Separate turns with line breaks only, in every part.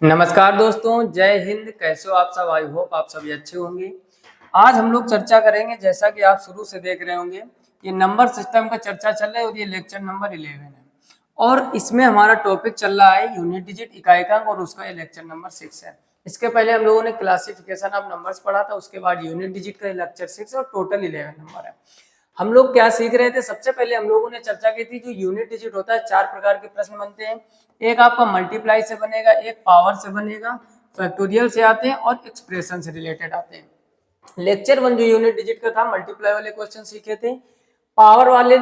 नमस्कार दोस्तों, जय हिंद। कैसे हो आप सब? आई होप आप सभी अच्छे होंगे। आज हम लोग चर्चा करेंगे, जैसा कि आप शुरू से देख रहे होंगे, ये नंबर सिस्टम का चर्चा चल रहा है और ये लेक्चर नंबर 11 है। और इसमें हमारा टॉपिक चल रहा है यूनिट डिजिट, इकाई अंक, और उसका ये लेक्चर नंबर 6 है। इसके पहले हम लोगों ने क्लासिफिकेशन ऑफ नंबर्स पढ़ा था, उसके बाद यूनिट डिजिट का लेक्चर 6 और टोटल 11 नंबर है। हम लोग क्या सीख रहे थे? सबसे पहले हम लोगों ने चर्चा की थी, जो यूनिट डिजिट होता है, 4 प्रकार के प्रश्न बनते हैं। एक आपका मल्टीप्लाई से बनेगा, एक पावर से बनेगा, फैक्टोरियल से आते हैं और एक्सप्रेशन से रिलेटेड आते हैं। लेक्चर 1 जो यूनिट डिजिट का था, मल्टीप्लाई वाले क्वेश्चन सीखे थे। पावर वाले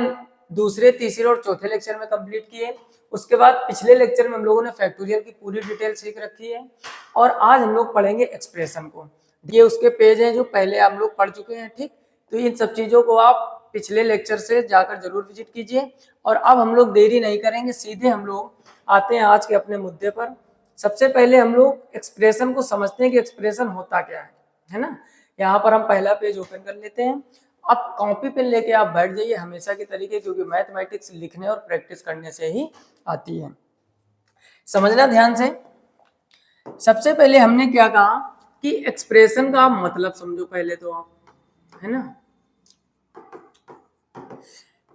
दूसरे, तीसरे और चौथे लेक्चर में कंप्लीट किए। उसके बाद पिछले लेक्चर में हम लोगों ने फैक्टोरियल की पूरी डिटेल सीख रखी है। और आज हम लोग पढ़ेंगे एक्सप्रेशन को। ये उसके पेज हैं जो पहले हम लोग पढ़ चुके हैं, ठीक। तो इन सब चीजों को आप पिछले लेक्चर से जाकर जरूर विजिट कीजिए। और अब हम लोग देरी नहीं करेंगे, सीधे हम लोग आते हैं आज के अपने मुद्दे पर। सबसे पहले हम लोग एक्सप्रेशन को समझते हैं कि एक्सप्रेशन होता क्या है ना। यहाँ पर हम पहला पेज ओपन कर लेते हैं। अब कॉपी पेन लेके आप बैठ जाइए हमेशा की तरीके, क्योंकि मैथमेटिक्स लिखने और प्रैक्टिस करने से ही आती है। समझना ध्यान से। सबसे पहले हमने क्या कहा कि एक्सप्रेशन का मतलब समझो पहले तो आप, है ना।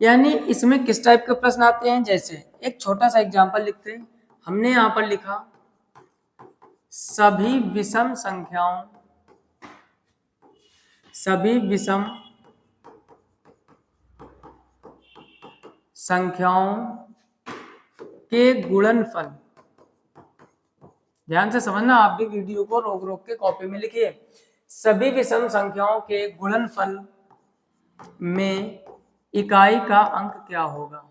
यानी इसमें किस टाइप के प्रश्न आते हैं, जैसे एक छोटा सा एग्जांपल लिखते हैं। हमने यहां पर लिखा सभी विषम संख्याओं के गुणनफल। ध्यान से समझना, आप भी वीडियो को रोक रोक के कॉपी में लिखिए। सभी विषम संख्याओं के गुणनफल में इकाई का अंक क्या होगा?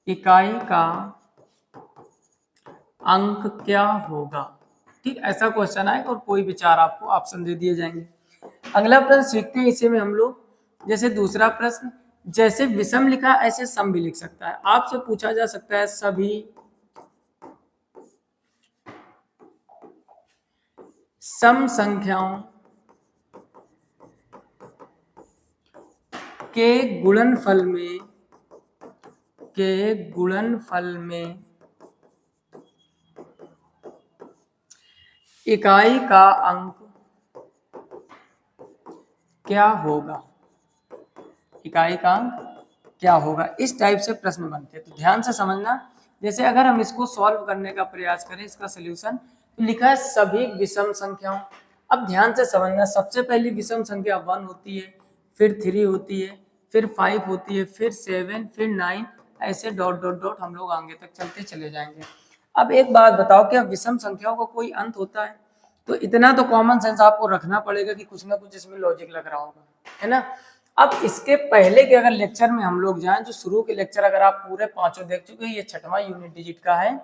इकाई का अंक क्या होगा? ठीक, ऐसा क्वेश्चन आएगा और कोई विचार आपको ऑप्शन दे दिए जाएंगे। अगला प्रश्न सीखते हैं, इसी में हम लोग जैसे दूसरा प्रश्न, जैसे विषम लिखा ऐसे सम भी लिख सकता है। आपसे पूछा जा सकता है सभी सम संख्याओं के गुणनफल में इकाई का अंक क्या होगा? इकाई का अंक क्या होगा? इस टाइप से प्रश्न बनते हैं। तो ध्यान से समझना। जैसे अगर हम इसको सॉल्व करने का प्रयास करें, इसका सोल्यूशन, तो लिखा है सभी विषम संख्याओं। अब ध्यान से समझना, सबसे पहली विषम संख्या 1 होती है, फिर 3 होती है, फिर 5 होती है, फिर 7, फिर 9, ऐसे डॉट डॉट डॉट हम लोग आगे तक चलते चले जाएंगे। अब एक बात बताओ, क्या विषम संख्याओं का कोई अंत होता है? तो इतना तो कॉमन सेंस आपको रखना पड़ेगा कि कुछ ना कुछ इसमें लॉजिक लग रहा होगा, है ना। अब इसके पहले के अगर लेक्चर में हम लोग जाएं, जो शुरू के लेक्चर अगर आप पूरे 5 देख चुके हैं, ये 6वां यूनिट डिजिट का है।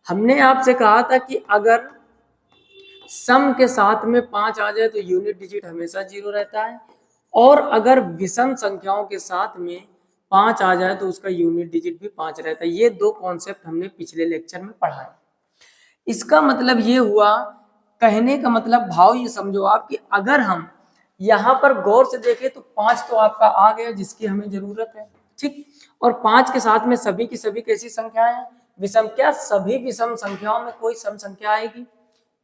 हमने आपसे कहा था कि अगर सम के साथ में 5 आ जाए तो यूनिट डिजिट हमेशा 0 रहता है, और अगर विषम संख्याओं के साथ में 5 आ जाए तो उसका यूनिट डिजिट भी 5 रहता है। ये दो कॉन्सेप्ट हमने पिछले लेक्चर में पढ़ा है। इसका मतलब ये हुआ, कहने का मतलब भाव ये समझो आप, कि अगर हम यहाँ पर गौर से देखें तो 5 तो आपका आ गया जिसकी हमें जरूरत है, ठीक। और 5 के साथ में सभी की सभी कैसी संख्याएं हैं? विषम। क्या सभी विषम संख्याओं में कोई सम संख्या आएगी?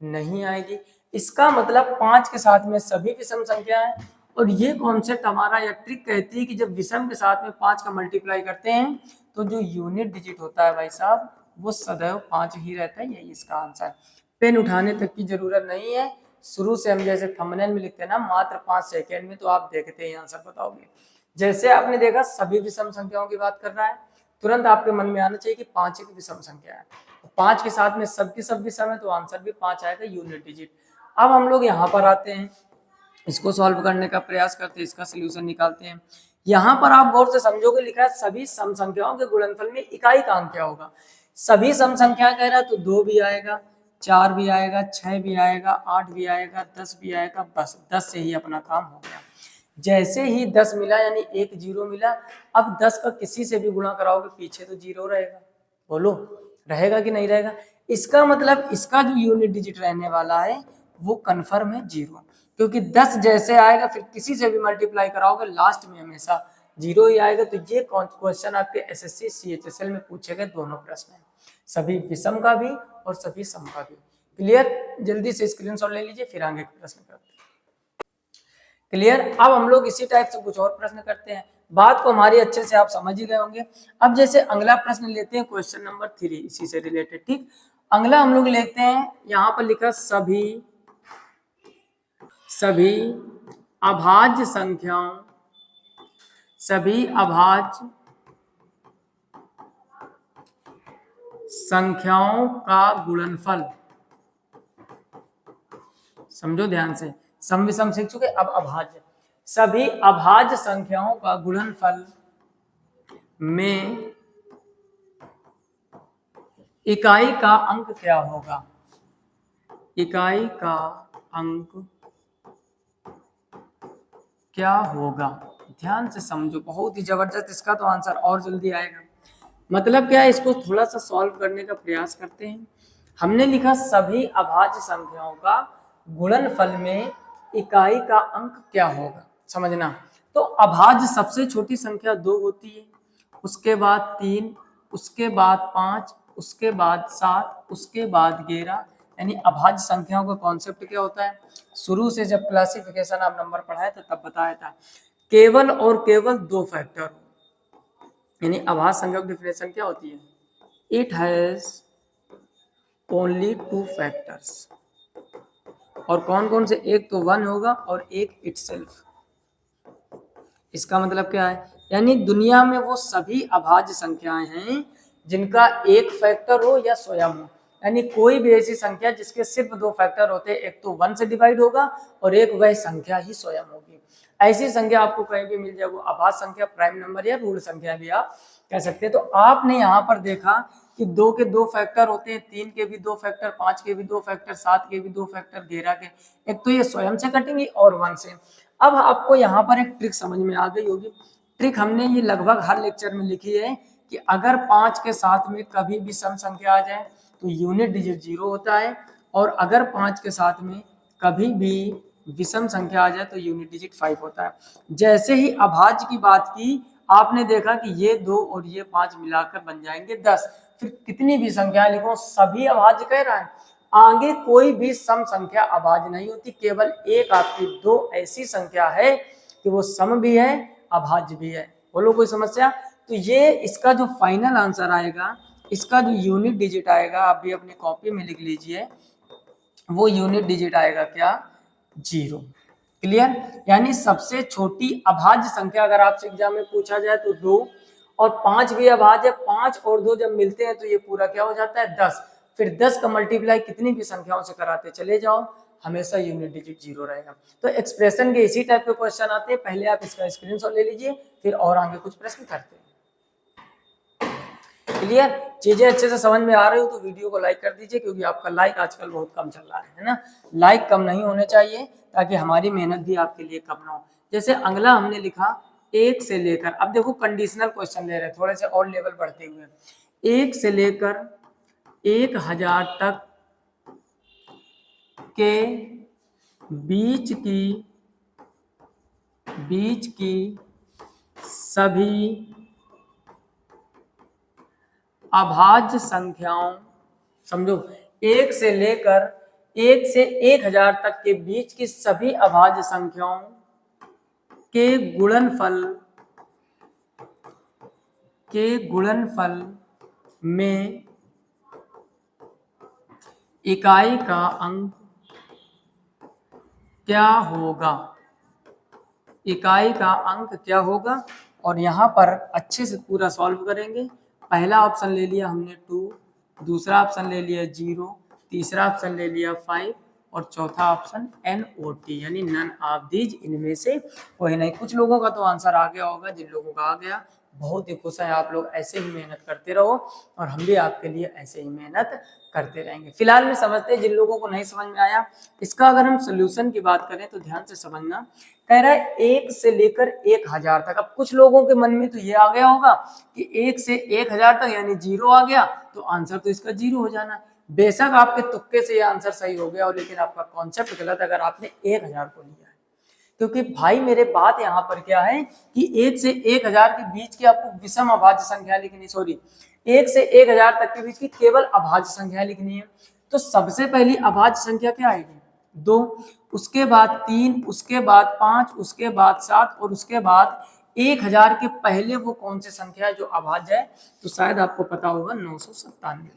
नहीं आएगी। इसका मतलब 5 के साथ में सभी विषम संख्याएं। और ये कॉन्सेप्ट हमारा या ट्रिक कहती है कि जब विषम के साथ में 5 का मल्टीप्लाई करते हैं तो जो यूनिट डिजिट होता है भाई साहब, वो सदैव 5 ही रहता है। यही इसका आंसर। पेन उठाने तक की जरूरत नहीं है, शुरू से हम जैसे थंबनेल में लिखते हैं ना, मात्र 5 सेकेंड में तो आप देखते हैं आंसर बताओगे। जैसे आपने देखा सभी विषम संख्याओं की बात कर रहा है, तुरंत आपके मन में आना चाहिए कि 5 एक विषम संख्या है। 5 के साथ में सबकी सब विषम है तो आंसर भी 5 आएगा, यूनिट डिजिट। अब हम लोग यहाँ पर आते हैं, इसको सॉल्व करने का प्रयास करते हैं, इसका सोल्यूशन निकालते हैं। यहाँ पर आप गौर से समझोगे, लिखा है सभी सम संख्याओं के गुणनफल में इकाई का अंक क्या होगा। सभी सम संख्या कह रहा है तो 2 भी आएगा, 4 भी आएगा, 6 भी आएगा, 8 भी आएगा, 10 भी आएगा। बस 10 से ही अपना काम हो गया। जैसे ही 10 मिला यानी एक 0 मिला, अब 10 का किसी से भी गुणा कराओगे पीछे तो 0 रहेगा। बोलो, रहेगा कि नहीं रहेगा? इसका मतलब इसका जो यूनिट डिजिट रहने वाला है वो कन्फर्म है 0, क्योंकि 10 जैसे आएगा फिर किसी से भी मल्टीप्लाई कराओगे लास्ट में हमेशा 0 ही आएगा। तो ये क्वेश्चन आपके एसएससी CHSL में पूछे गए दोनों प्रश्न हैं, सभी विषम का भी और सभी सम का भी। क्लियर? जल्दी से स्क्रीनशॉट ले लीजिए, फिर आगे के प्रश्न करते हैं। क्लियर? अब हम लोग इसी टाइप से कुछ और प्रश्न करते हैं। बात को हमारी अच्छे से आप समझ ही गए होंगे। अब जैसे अगला प्रश्न लेते हैं, क्वेश्चन नंबर 3, इसी से रिलेटेड। ठीक, अगला हम लोग लेते हैं, यहाँ पर लिखा सभी अभाज्य संख्याओं का गुणनफल। समझो ध्यान से, सम विषम सीख चुके, अब अभाज्य। सभी अभाज्य संख्याओं का गुणनफल में इकाई का अंक क्या होगा? इकाई का अंक क्या होगा? ध्यान से समझो, बहुत ही जबरदस्त। इसका तो आंसर और जल्दी आएगा। मतलब क्या है, इसको थोड़ा सा सॉल्व करने का प्रयास करते हैं। हमने लिखा सभी अभाज्य संख्याओं का गुणनफल में इकाई का अंक क्या होगा। समझना, तो अभाज्य सबसे छोटी संख्या 2 होती है, उसके बाद 3, उसके बाद 5, उसके बाद 7, उसके बाद 11। यानी अभाज्य संख्याओं का कॉन्सेप्ट क्या होता है, शुरू से जब क्लासिफिकेशन आप नंबर पढ़ाए थे तब बताया था, केवल और केवल 2 फैक्टर। यानी अभाज्य संख्या की डेफिनेशन क्या होती है, इट हैज ओनली 2 फैक्टर्स। और कौन कौन से? एक तो 1 होगा और एक इटसेल्फ। इसका मतलब क्या है, यानी दुनिया में वो सभी अभाज्य संख्याएं हैं जिनका एक फैक्टर हो या स्वयं हो। यानी कोई भी ऐसी संख्या जिसके सिर्फ 2 फैक्टर होते हैं, एक तो 1 से डिवाइड होगा और एक वह संख्या ही स्वयं होगी। ऐसी संख्या आपको कहीं भी मिल जाए, वो अभाज्य संख्या, प्राइम नंबर या रूल संख्या भी आप कह सकते हैं। तो आपने यहाँ पर देखा कि 2 के 2 फैक्टर होते हैं, 3 के भी 2 फैक्टर, 5 के भी 2 फैक्टर, 7 के भी 2 फैक्टर, 13 के। एक तो ये स्वयं से कटेंगे और 1 से। अब आपको यहाँ पर एक ट्रिक समझ में आ गई होगी। ट्रिक हमने ये लगभग हर लेक्चर में लिखी है कि अगर 5 के साथ में कभी भी सम संख्या आ जाए तो यूनिट डिजिट 0 होता है, और अगर 5 के साथ में कभी भी विषम संख्या आ जाए तो यूनिट डिजिट 5 होता है। जैसे ही अभाज्य की बात की, आपने देखा कि ये 2 और ये 5 मिलाकर बन जाएंगे 10। फिर कितनी भी संख्या लिखो, सभी अभाज्य कह रहा है। आगे कोई भी सम संख्या अभाज्य नहीं होती, केवल एक आपकी 2 ऐसी संख्या है कि वो सम भी है, अभाज्य भी है। बोलो कोई समस्या? तो ये इसका जो फाइनल आंसर आएगा, इसका जो यूनिट डिजिट आएगा, आप भी अपनी कॉपी में लिख लीजिए, वो यूनिट डिजिट आएगा क्या? 0। क्लियर? यानी सबसे छोटी अभाज्य संख्या अगर आपसे एग्जाम में पूछा जाए तो 2, और 5 भी अभाज्य है। 5 और 2 जब मिलते हैं तो ये पूरा क्या हो जाता है? 10। फिर 10 का मल्टीप्लाई कितनी भी संख्याओं से कराते चले जाओ, हमेशा यूनिट डिजिट 0 रहेगा। तो एक्सप्रेशन के इसी टाइप के क्वेश्चन आते हैं। पहले आप इसका स्क्रीनशॉट ले लीजिए, फिर और आगे कुछ प्रश्न करते हैं। क्लियर? चीजें अच्छे से समझ में आ रही हो तो वीडियो को लाइक कर दीजिए, क्योंकि आपका लाइक आजकल बहुत कम चल रहा है ना। लाइक कम नहीं होने चाहिए, ताकि हमारी मेहनत भी आपके लिए कम ना हो। जैसे अगला हमने लिखा 1 से लेकर, अब देखो कंडीशनल क्वेश्चन ले रहे हैं, थोड़े से और लेवल बढ़ते हुए। 1 से लेकर 1000 तक के बीच की सभी अभाज्य संख्याओं, समझो 1 से लेकर 1 से 1000 तक के बीच की सभी अभाज्य संख्याओं के गुणनफल में इकाई का अंक क्या होगा? इकाई का अंक क्या होगा? और यहाँ पर अच्छे से पूरा सॉल्व करेंगे। पहला ऑप्शन ले लिया हमने 2, दूसरा ऑप्शन ले लिया 0, तीसरा ऑप्शन ले लिया 5, और चौथा ऑप्शन NOT, यानी नन ऑफ दीज, इनमें से कोई नहीं। कुछ लोगों का तो आंसर आ गया होगा, जिन लोगों का आ गया बहुत ही खुश है। आप लोग ऐसे ही मेहनत करते रहो, और हम भी आपके लिए ऐसे ही मेहनत करते रहेंगे। फिलहाल में समझते हैं, जिन लोगों को नहीं समझ में आया, इसका अगर हम सोल्यूशन की बात करें तो ध्यान से समझना। कह रहा है 1 से लेकर 1000 तक। अब कुछ लोगों के मन में तो ये आ गया होगा कि 1 से 1000 तक यानी 0 आ गया, तो आंसर तो इसका 0 हो जाना। बेशक आपके तुक्के से ये आंसर सही हो गया हो, लेकिन आपका कॉन्सेप्ट गलत अगर आपने 1000 को लिया है। क्योंकि भाई मेरे बात यहाँ पर क्या है कि 1 से 1000 के बीच की आपको विषम अभाज्य संख्या लिखनी, 1 से 1000 तक के बीच की केवल अभाज्य संख्या लिखनी है। तो सबसे पहली अभाज्य संख्या क्या आएगी? 2, उसके बाद 3, उसके बाद 5, उसके बाद 7 और उसके बाद 1000 के पहले वो कौन सी संख्या है जो अभाज्य है? तो शायद आपको पता होगा 997।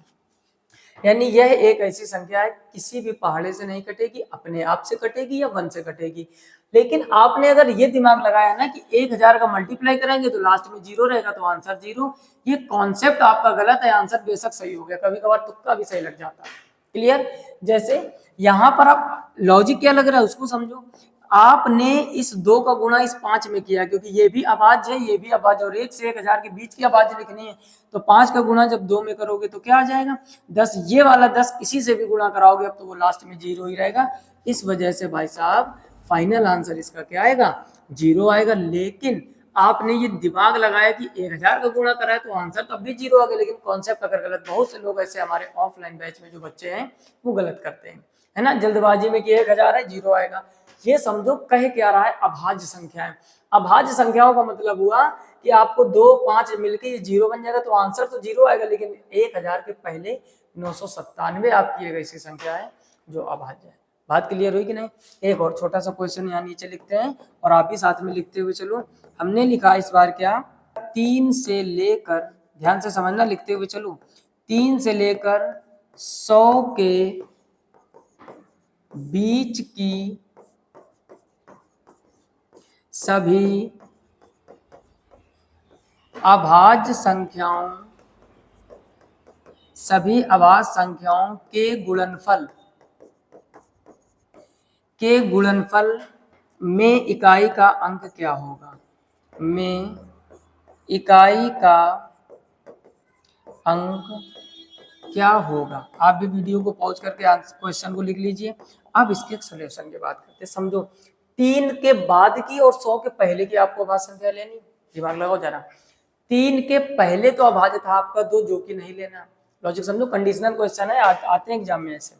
यानी यह एक ऐसी संख्या है किसी भी पहाड़े से नहीं कटेगी, अपने आप से कटेगी या 1 से कटेगी। लेकिन आपने अगर ये दिमाग लगाया ना कि 1000 का मल्टीप्लाई करेंगे तो लास्ट में 0 रहेगा तो आंसर 0, ये कॉन्सेप्ट आपका गलत है, आंसर बेशक सही हो गया, कभी कभार तुक्का भी सही लग जाता है। क्लियर? जैसे यहाँ पर आप लॉजिक क्या लग रहा है उसको समझो। आपने इस 2 का गुणा इस 5 में किया क्योंकि ये भी अभाज्य है, ये भी अभाज्य, और 1 से 1000 के बीच की अभाज्य लिखनी है तो 5 का गुणा जब 2 में करोगे तो क्या आ जाएगा? 10। ये वाला 10 किसी से भी गुणा कराओगे अब तो वो लास्ट में 0 ही रहेगा। इस वजह से भाई साहब फाइनल आंसर इसका क्या आएगा? 0 आएगा। लेकिन आपने ये दिमाग लगाया कि 1000 का गुणा करा है तो आंसर तब भी 0 आ गया, लेकिन कॉन्सेप्ट अगर गलत। बहुत से लोग ऐसे हमारे ऑफलाइन बैच में जो बच्चे हैं वो गलत करते हैं, है ना, जल्दबाजी में कि 1000 है 0 आएगा। ये समझो कह क्या रहा है? अभाज्य संख्या है। अभाज्य संख्याओं का मतलब हुआ कि आपको 2, 5 मिलकर ये 0 बन जाएगा तो आंसर तो 0 आएगा, लेकिन 1000 के पहले 997 आपकी एक ऐसी संख्या है जो अभाज्य है। बात क्लियर हुई कि नहीं? एक और छोटा सा क्वेश्चन यहाँ नीचे लिखते हैं और आप भी साथ में लिखते हुए चलो। हमने लिखा इस बार क्या? 3 से लेकर, ध्यान से समझना, लिखते हुए चलो, 3 से लेकर 100 के बीच की सभी अभाज्य संख्याओं के गुणनफल में इकाई का अंक क्या होगा? में इकाई का अंक क्या होगा? आप भी वीडियो को पॉज करके क्वेश्चन को लिख लीजिए। अब इसके सॉल्यूशन की बात करते हैं। समझो 3 के बाद की और 100 के पहले की आपको अभाज्य संख्या लेनी, दिमाग लगाओ जरा। 3 के पहले तो अभाज्य था आपका 2, जो कि नहीं लेना। लॉजिक समझो, कंडीशनल क्वेश्चन है, आते हैं एग्जाम में ऐसे।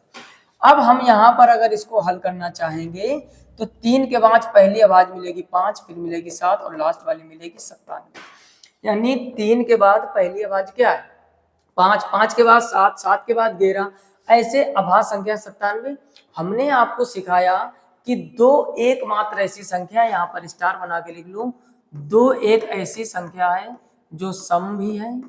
अब हम यहाँ पर अगर इसको हल करना चाहेंगे तो 3 के बाद पहली अभाज्य मिलेगी 5, फिर मिलेगी 7 और लास्ट वाली मिलेगी 97। यानी 3 के बाद पहली अभाज्य क्या है? 5, 5 के बाद 7, 7 के बाद 11, ऐसे अभाज्य संख्या 97। हमने आपको सिखाया कि 2 एकमात्र ऐसी संख्या, यहाँ पर स्टार बना के लिख लो, 2 एक ऐसी संख्या है जो सम भी है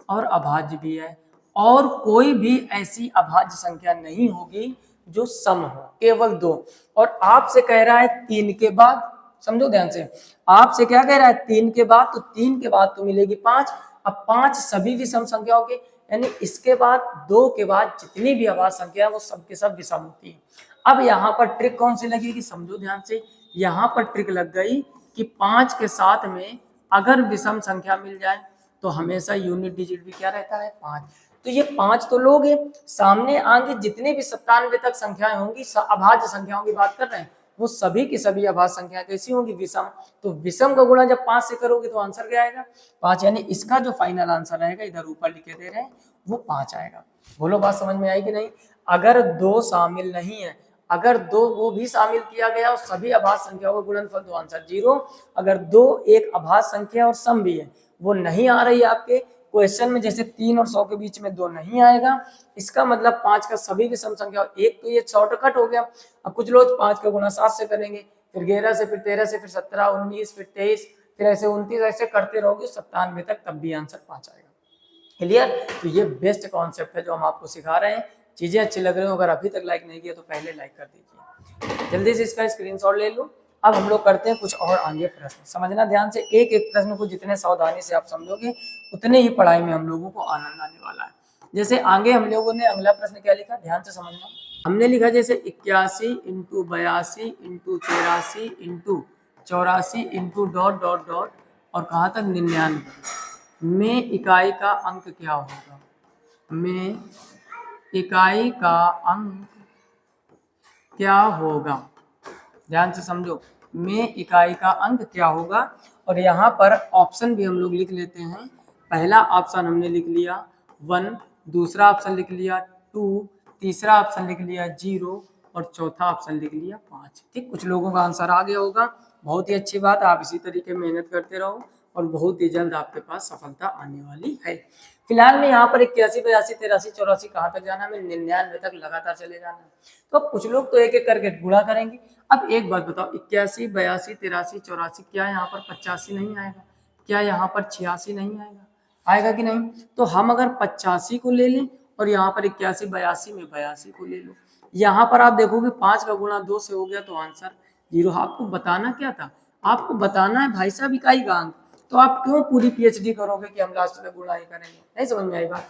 और अभाज्य भी है, और कोई भी ऐसी अभाज्य संख्या नहीं होगी जो सम हो, केवल 2। और आपसे कह रहा है 3 के बाद, समझो ध्यान से, आपसे क्या कह रहा है? 3 के बाद, तो 3 के बाद तो मिलेगी 5। अब 5 सभी विषम संख्याओं के, यानी इसके बाद 2 के बाद जितनी भी अभाज्य संख्या है वो सब के सब विषम होती है। अब यहाँ पर ट्रिक कौन सी लगेगी? समझो ध्यान से, यहाँ पर ट्रिक लग गई कि 5 के साथ में अगर विषम संख्या मिल जाए तो हमेशा यूनिट डिजिट भी क्या रहता है? 5। तो ये 5 तो लोगे, सामने आगे जितने भी 97 तक संख्याएं होंगी, अभाज्य संख्याओं की बात कर रहे हैं, वो सभी की सभी अभाज्य संख्याएं कैसी होंगी? विषम। तो विषम का गुणा जब 5 से करोगे तो आंसर क्या आएगा? 5। यानी इसका जो फाइनल आंसर आएगा, इधर ऊपर लिखे दे रहे हैं, वो 5 आएगा। बोलो बात समझ में आई कि नहीं? अगर 2 शामिल नहीं है, अगर 2 वो भी शामिल किया गया और सभी अभाज्य संख्याओं का गुणनफल तो आंसर 0। अगर 2 एक अभाज्य संख्या और सम भी है, वो नहीं आ रही है आपके क्वेश्चन में, जैसे 3 और 100 के बीच में 2 नहीं आएगा, इसका मतलब 5 का सभी विषम संख्या, एक तो ये शॉर्टकट हो गया। अब कुछ लोग 5 का गुणा 7 से करेंगे, फिर 11 से, फिर 13 से, फिर 17, 19, फिर 23, फिर ऐसे 29, ऐसे करते रहोगे 97 तक, तब भी आंसर 5 आएगा। क्लियर? तो ये बेस्ट कॉन्सेप्ट है जो हम आपको सिखा रहे हैं। चीजें अच्छी लग रही हो, अगर अभी तक लाइक नहीं किया तो पहले लाइक कर दीजिए, जल्दी से इसका स्क्रीनशॉट ले लो। अब हम लोग करते हैं कुछ और आगे प्रश्न। समझना ध्यान से, एक एक प्रश्न को जितने सावधानी से आप समझोगे उतने ही पढ़ाई में हम लोगों को आनंद आने वाला है। जैसे आगे हम लोगों ने अगला प्रश्न क्या लिखा, ध्यान से समझना। हमने लिखा जैसे 81 into 82 into 83 into 84 into dot dot dot और कहाँ तक 99 में इकाई का अंक क्या होगा? में इकाई का अंक क्या होगा? ध्यान से समझो, में इकाई का अंक क्या होगा। और यहाँ पर ऑप्शन भी हम लोग लिख लेते हैं। पहला ऑप्शन हमने लिख लिया 1, दूसरा ऑप्शन लिख लिया 2, तीसरा ऑप्शन लिख लिया 0 और चौथा ऑप्शन लिख लिया 5। ठीक, कुछ लोगों का आंसर आ गया होगा, बहुत ही अच्छी बात। आप इसी तरीके मेहनत करते रहो, और बहुत ही जल्द आपके पास सफलता आने वाली है। फिलहाल में यहाँ पर 81, 82, 83, 84 कहाँ तक जाना है, हमें 99 तक लगातार चले जाना है। तो अब कुछ लोग तो एक एक करके गुणा करेंगे। अब एक बात बताओ, 81, 82, 83, 84, क्या यहाँ पर 85 नहीं आएगा? क्या यहाँ पर 86 नहीं आएगा? आएगा कि नहीं? तो हम अगर 85 को ले लें और यहाँ पर 81, 82 में 82 को ले लो, यहाँ पर आप देखोगे 5 का गुणा 2 से हो गया तो आंसर 0। आपको बताना क्या था? आपको बताना है भाई साहब इकाई का अंक। तो आप क्यों पूरी पीएचडी करोगे कि हम लास्ट में गुणा ही करेंगे? नहीं समझ में आई बात?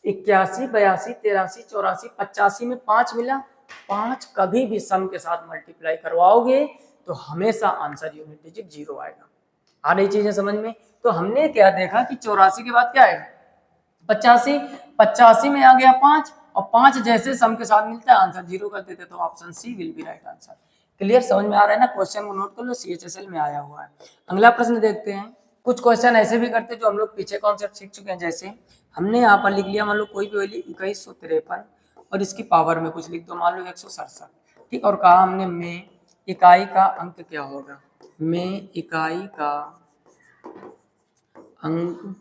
81, 82, 83, 84, 85 में 5 मिला, 5 कभी भी सम के साथ मल्टीप्लाई करवाओगे तो हमेशा आंसर यूनिट डिजिट 0 आएगा। आ रही चीजें समझ में? तो हमने क्या देखा कि 84 के बाद क्या आएगा? 85, 85 में आ गया 5 और 5 जैसे सम के साथ मिलता है आंसर 0 कर देते, तो option C will be right answer. Clear? समझ में आ रहा है ना? क्वेश्चन को नोट कर लो, CHSL में आया हुआ है। अगला प्रश्न देखते हैं। कुछ क्वेश्चन ऐसे भी करते हैं जो हम लोग पीछे कॉन्सेप्ट सीख चुके हैं। जैसे हमने यहाँ पर लिख लिया, मान लो कोई भी वैल्यू 2153 और इसकी पावर में कुछ लिख दो, मान लो 167, ठीक। और कहा हमने में इकाई का अंक क्या होगा? में इकाई का अंक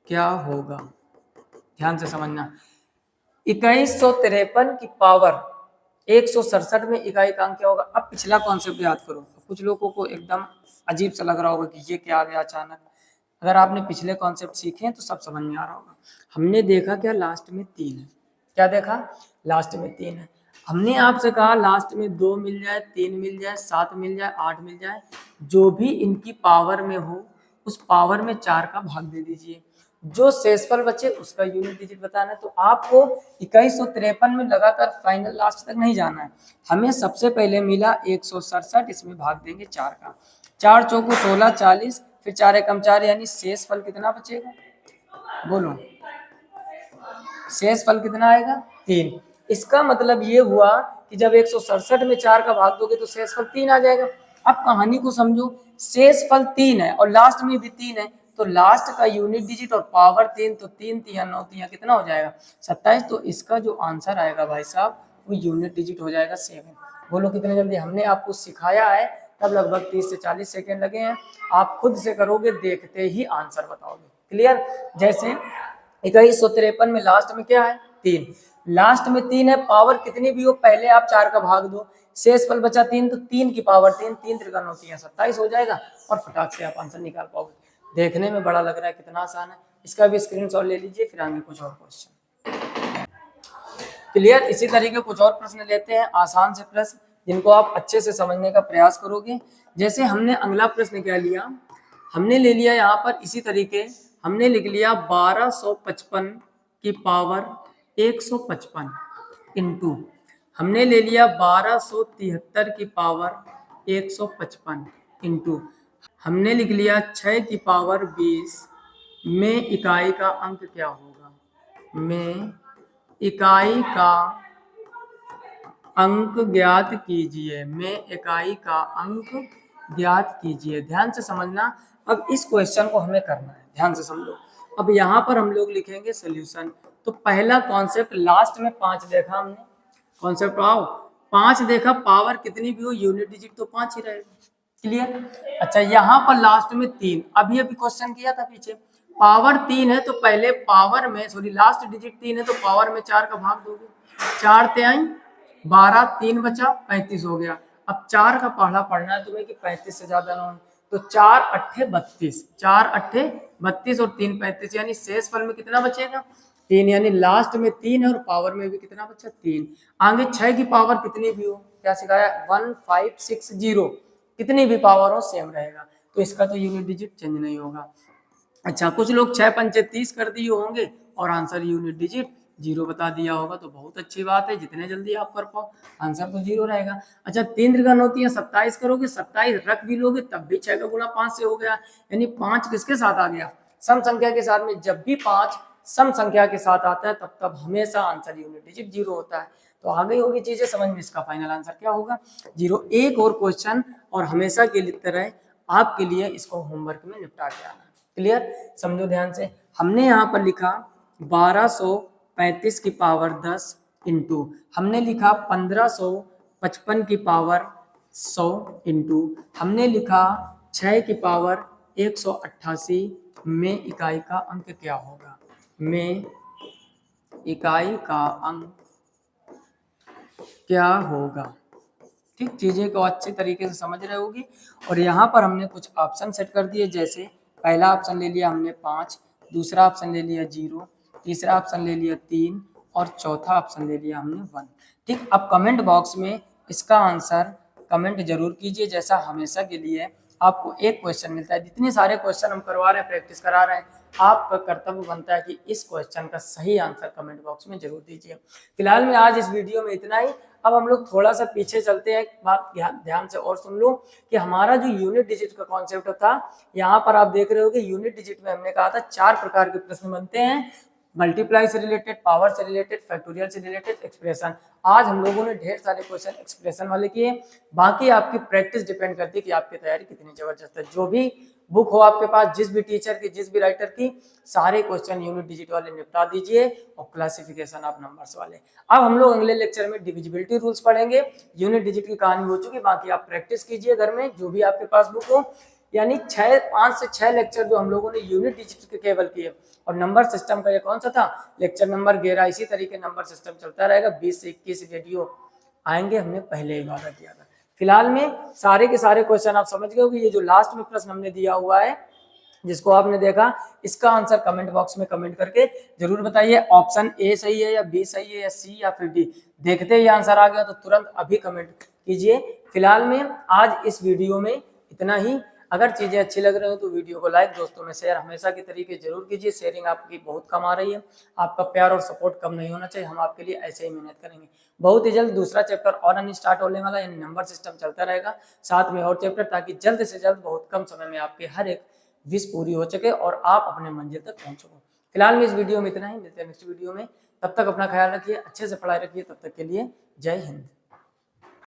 क्या होगा? ध्यान से समझना। 2153 की पावर 167 में इकाई का अंक क्या होगा? अब पिछला कॉन्सेप्ट याद करो। कुछ लोगों को एकदम अजीब सा लग रहा होगा कि ये क्या आ गया अचानक। अगर आपने पिछले कॉन्सेप्ट सीखे हैं तो सब समझ में आ रहा होगा। हमने देखा क्या? लास्ट में 3 है। क्या देखा? लास्ट में 3 है। हमने आपसे कहा लास्ट में 2 मिल जाए, 3 मिल जाए, 7 मिल जाए, 8 मिल जाए, जो भी इनकी पावर में हो उस पावर में 4 का भाग दे दीजिए। जो शेषफल बचे उसका यूनिट डिजिट बताना है। तो आपको 2153 में लगातार फाइनल लास्ट तक नहीं जाना है। हमें सबसे पहले मिला 167, इसमें भाग देंगे 4 का। 4 चौको 16, 40, फिर 4 एकम 4, यानी शेषफल कितना बचेगा? बोलो, शेषफल कितना आएगा? 3। इसका मतलब ये हुआ कि जब 167 में 4 का भाग दोगे तो शेषफल 3 आ जाएगा। अब कहानी को समझो, शेषफल 3 है और लास्ट में भी 3 है, तो लास्ट का यूनिट डिजिट और पावर 3, तो 3 तिया 9 तिया कितना हो जाएगा? 27। तो इसका जो आंसर आएगा भाई साहब वो यूनिट डिजिट हो जाएगा 7। बोलो कितने जल्दी? हमने आपको सिखाया है तब लगभग 30 से 40 सेकेंड लगे हैं। आप खुद से करोगे, देखते ही आंसर बताओगे। क्लियर? जैसे 2153 में लास्ट में क्या है? 3। लास्ट में 3 है, पावर कितनी भी हो पहले आप 4 का भाग दो, शेषफल बचा 3, तो 3 की पावर 3, 3 त्रिकोण होती है 27 हो जाएगा और फटाक से आप आंसर निकाल पाओगे। देखने में बड़ा लग रहा है, कितना आसान है। इसका भी स्क्रीनशॉट ले लीजिए, फिर आगे कुछ और क्वेश्चन। क्लियर? इसी तरीके कुछ और प्रश्न लेते हैं, आसान से प्रश्न जिनको आप अच्छे से समझने का प्रयास करोगे। जैसे हमने अगला प्रश्न क्या लिया? हमने ले लिया यहाँ पर इसी तरीके, हमने लिख लिया 1255 की पावर 155 इंटू, हमने ले लिया 1273 की पावर 155 इंटू, हमने लिख लिया 6 की पावर 20 में इकाई का अंक क्या होगा? में इकाई का अंक ज्ञात कीजिए। में इकाई का अंक ज्ञात कीजिए। ध्यान से समझना। अब इस क्वेश्चन को हमें करना है, ध्यान से समझो। अब यहाँ पर हम लोग लिखेंगे सोल्यूशन। तो पहला कॉन्सेप्ट, लास्ट में 5 देखा हमने, कॉन्सेप्ट आओ 5 देखा, पावर कितनी भी हो यूनिट डिजिट तो 5 ही रहेगा। क्लियर? अच्छा, यहाँ पर लास्ट में 3, अभी क्वेश्चन किया था पीछे, पावर 3 है तो पहले पावर में, सॉरी लास्ट डिजिट 3 है तो पावर में 4 का भाग दोगे, 4 ते आई 12, 3 बचा 35 हो गया। अब 4 का पहला पढ़ना है तुम्हें कि 35 से ज्यादा ना हो, तो 4 अट्ठे 32, 4 अट्ठे 32 और 3 35, यानी शेषफल में कितना बचेगा? 3, यानी लास्ट में 3 है और पावर में भी कितना बचा? 3। आगे 6 की पावर कितनी भी हो, क्या सिखाया? 1560, कितनी भी पावर हो सेम रहेगा, तो इसका तो यूनिट डिजिट चेंज नहीं होगा। अच्छा, कुछ लोग 6 पंचे 30 कर दिए होंगे और आंसर यूनिट डिजिट 0 बता दिया होगा, तो बहुत अच्छी बात है, जितने जल्दी आप कर पाओ आंसर तो 0 रहेगा। अच्छा, 3 त्रिकोण होती है 27 करोगे, 27 रख भी लोगे तब भी 6 का गुणा 5 से हो गया, यानी 5 किसके साथ आ गया? सम संख्या के साथ में। जब भी 5 सम संख्या के साथ आता है तब हमेशा आंसर यूनिट डिजिट 0 होता है। तो आ गई होगी चीजें समझ में, इसका फाइनल आंसर क्या होगा? 0। एक और क्वेश्चन और हमेशा के तरह आपके लिए इसको होमवर्क में निपटा के आना। क्लियर? समझो ध्यान से। हमने यहाँ पर लिखा 1235 की पावर 10 इंटू, हमने लिखा 1555 की पावर 100 इंटू, हमने लिखा 6 की पावर 188 में इकाई का अंक क्या होगा? में इकाई का अंक क्या होगा? ठीक, चीजें को अच्छे तरीके से समझ रहे होगी। और यहाँ पर हमने कुछ ऑप्शन सेट कर दिए, जैसे पहला ऑप्शन ले लिया हमने 5, दूसरा ऑप्शन ले लिया 0, तीसरा ऑप्शन ले लिया 3 और चौथा ऑप्शन ले लिया हमने 1। ठीक, अब कमेंट बॉक्स में इसका आंसर कमेंट जरूर कीजिए। जैसा हमेशा के लिए आपको एक क्वेश्चन मिलता है, जितने सारे क्वेश्चन हम करवा रहे हैं, प्रैक्टिस करा रहे हैं, आपका कर्तव्य बनता है कि इस क्वेश्चन का सही आंसर कमेंट बॉक्स में जरूर दीजिए। फिलहाल में आज इस वीडियो में इतना ही। अब हम लोग थोड़ा सा पीछे चलते हैं, बात ध्यान से और सुन लो कि हमारा जो यूनिट डिजिट का कॉन्सेप्ट था, यहाँ पर आप देख रहे हो कि यूनिट डिजिट में हमने कहा था 4 प्रकार के प्रश्न बनते हैं, मल्टीप्लाई से रिलेटेड, पावर से रिलेटेड, फैक्टोरियल से रिलेटेड, एक्सप्रेशन। आज हम लोगों ने ढेर सारे क्वेश्चन एक्सप्रेशन वाले किए। बाकी आपकी प्रैक्टिस डिपेंड करती है कि आपकी तैयारी कितनी जबरदस्त है। जो भी बुक हो आपके पास, जिस भी टीचर की, जिस भी राइटर की, सारे क्वेश्चन यूनिट डिजिट वाले निपटा दीजिए और क्लासिफिकेशन ऑफ नंबर्स वाले। अब हम लोग अगले लेक्चर में डिविजिबिलिटी रूल्स पढ़ेंगे। यूनिट डिजिट की कहानी हो चुकी, बाकी आप प्रैक्टिस कीजिए घर में, जो भी आपके पास बुक हो। यानी 5 से 6 लेक्चर जो हम लोगों ने यूनिट डिजिट के केवल किए। और नंबर सिस्टम का ये कौन सा था? Lecture number 11। इसी तरीके नंबर सिस्टम चलता रहेगा। 20 से 21 वीडियो आएंगे, हमने पहले ही वादा किया था। फिलहाल में सारे के सारे क्वेश्चन आप समझ गए होंगे। ये जो लास्ट में प्रश्न हमने दिया हुआ है, जिसको आपने देखा, इसका आंसर कमेंट बॉक्स में कमेंट करके जरूर बताइए। ऑप्शन ए सही है या बी सही है या सी या फिर डी। देखते ही आंसर आ गया तो तुरंत अभी कमेंट कीजिए। फिलहाल में आज इस वीडियो में इतना ही। अगर चीजें अच्छी लग रही हो तो वीडियो को लाइक, दोस्तों में शेयर हमेशा की तरीके जरूर कीजिए। शेयरिंग आपकी बहुत कम आ रही है, आपका प्यार और सपोर्ट कम नहीं होना चाहिए। हम आपके लिए ऐसे ही मेहनत करेंगे। बहुत ही जल्द दूसरा चैप्टर और अन्य स्टार्ट होने वाला, यानी नंबर सिस्टम चलता रहेगा, साथ में और चैप्टर, ताकि जल्द से जल्द बहुत कम समय में आपके हर एक विश पूरी हो सके और आप अपने मंजिल तक पहुंच सको। फिलहाल में इस वीडियो में इतना ही। मिलते हैं नेक्स्ट वीडियो में। तब तक अपना ख्याल रखिए, अच्छे से पढ़ाई रखिए। तब तक के लिए जय हिंद।